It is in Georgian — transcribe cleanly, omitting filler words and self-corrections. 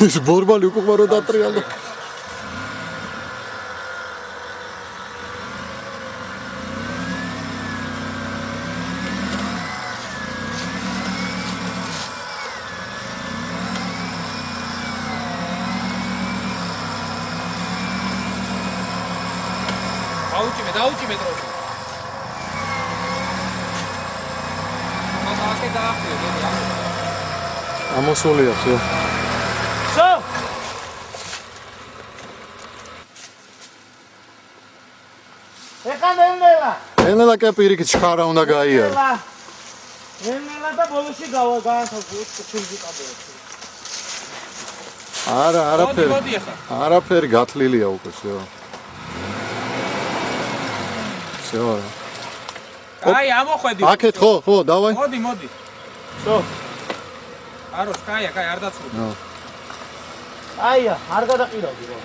ეს ბორბალი უკვე რო დატრიალდა. დაუჭიმე დროში. მაგაკე დაახიო, დედა. ამოსულია всё. Всё. ეკანელელა. ენელა კი პირიქით შხარა უნდა გაიარო. ენელა და ბოლოში გაანთავსოთ შულზიკაბეებს. არა, არაფერი გათლილია უკვე всё. всё. აი, ამოხვედი. აკეთ ხო, დავაი. მოდი. всё. აროს, კაია, არ დაცრუდი. ნო. აია, არ გადაყირავდი რა.